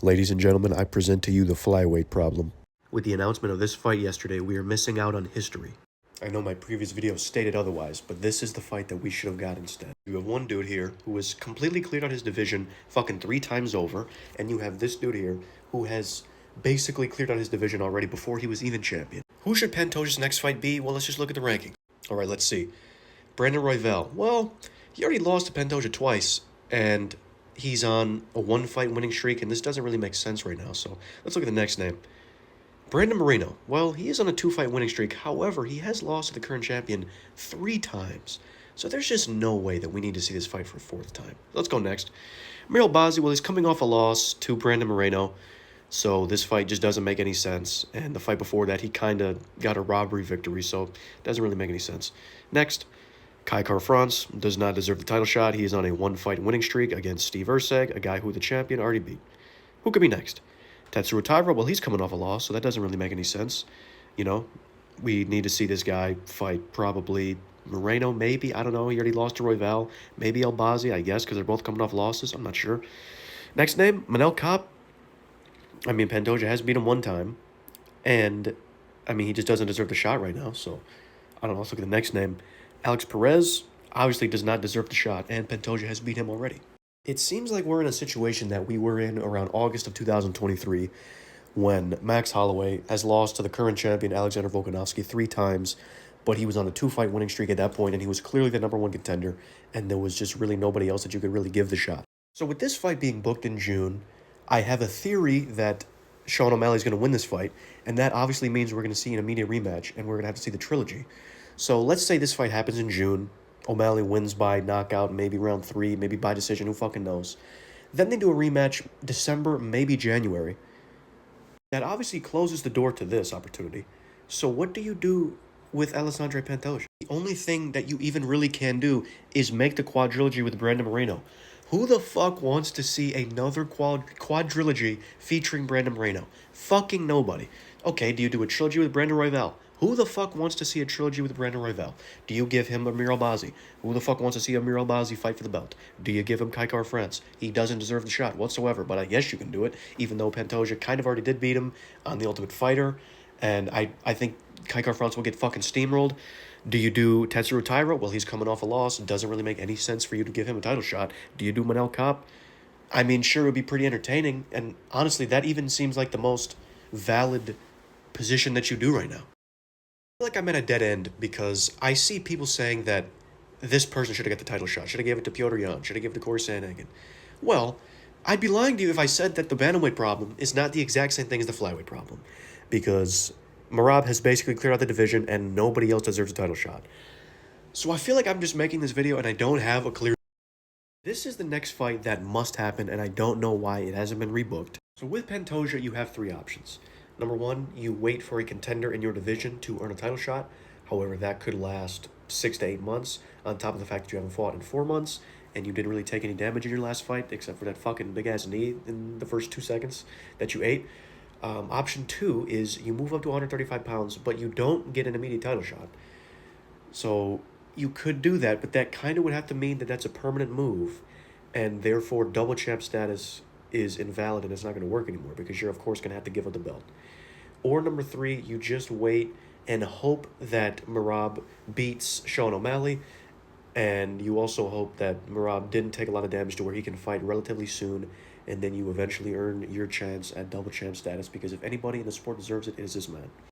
Ladies and gentlemen, I present to you the flyweight problem. With the announcement of this fight yesterday, we are missing out on history. I know my previous video stated otherwise, but this is the fight that we should have got instead. You have one dude here who was completely cleared out his division fucking 3 times over, and you have this dude here who has basically cleared out his division already before he was even champion. Who should Pantoja's next fight be? Well, let's just look at the ranking. Alright, let's see. Brandon Royval. Well, he already lost to Pantoja twice, and he's on a 1-fight winning streak, and this doesn't really make sense right now, so let's look at the next name. Brandon Moreno. Well, he is on a 2-fight winning streak. However, he has lost to the current champion 3 times. So there's just no way that we need to see this fight for a 4th time. Let's go next. Muriel Bazzi, well, he's coming off a loss to Brandon Moreno. So this fight just doesn't make any sense. And the fight before that, he kind of got a robbery victory, so it doesn't really make any sense. Next, Kai France does not deserve the title shot. He is on a 1-fight winning streak against Steve Erceg, a guy who the champion already beat. Who could be next? Tatsuro Taira, well, he's coming off a loss, so that doesn't really make any sense. You know, we need to see this guy fight probably Moreno, maybe. I don't know. He already lost to Royval. Maybe El Bazzi, I guess, because they're both coming off losses. I'm not sure. Next name, Manel Kape. I mean, Pantoja has beat him 1 time. And, I mean, he just doesn't deserve the shot right now. So, I don't know. Let's look at the next name. Alex Perez obviously does not deserve the shot, and Pantoja has beat him already. It seems like we're in a situation that we were in around August of 2023 when Max Holloway has lost to the current champion Alexander Volkanovski 3 times, but he was on a 2-fight winning streak at that point, and he was clearly the #1 contender, and there was just really nobody else that you could really give the shot. So with this fight being booked in June, I have a theory that Sean O'Malley's going to win this fight, and that obviously means we're going to see an immediate rematch, and we're going to have to see the trilogy. So let's say this fight happens in June. O'Malley wins by knockout, maybe round 3, maybe by decision, who fucking knows. Then they do a rematch December, maybe January. That obviously closes the door to this opportunity. So what do you do with Alessandro Pantoja? The only thing that you even really can do is make the quadrilogy with Brandon Moreno. Who the fuck wants to see another quadrilogy featuring Brandon Moreno? Fucking nobody. Okay, do you do a trilogy with Brandon Royval? Who the fuck wants to see a trilogy with Brandon Royval? Do you give him a Muriel Bazzi? Who the fuck wants to see a Muriel Bazzi fight for the belt? Do you give him Kai France? He doesn't deserve the shot whatsoever, but I guess you can do it, even though Pantoja kind of already did beat him on The Ultimate Fighter, and I think Kai France will get fucking steamrolled. Do you do Tatsuro Taira? Well, he's coming off a loss. It doesn't really make any sense for you to give him a title shot. Do you do Manel Kape? I mean, sure, it would be pretty entertaining, and honestly, that even seems like the most valid position that you do right now. I feel like I'm at a dead end because I see people saying that this person should have got the title shot, should have gave it to Petr Yan, should have given it to Corey Sandhagen. Well, I'd be lying to you if I said that the bantamweight problem is not the exact same thing as the flyweight problem, because Merab has basically cleared out the division and nobody else deserves a title shot. So I feel like I'm just making this video and I don't have a clear... This is the next fight that must happen, and I don't know why it hasn't been rebooked. So with Pantoja, you have 3 options. Number 1, you wait for a contender in your division to earn a title shot. However, that could last 6 to 8 months, on top of the fact that you haven't fought in 4 months, and you didn't really take any damage in your last fight, except for that fucking big-ass knee in the first 2 seconds that you ate. Option 2 is you move up to 135 pounds, but you don't get an immediate title shot. So you could do that, but that kind of would have to mean that that's a permanent move, and therefore double champ status is invalid and it's not going to work anymore because you're, of course, going to have to give up the belt. Or number 3, you just wait and hope that Merab beats Sean O'Malley, and you also hope that Merab didn't take a lot of damage to where he can fight relatively soon, and then you eventually earn your chance at double champ status, because if anybody in the sport deserves it, it is this man.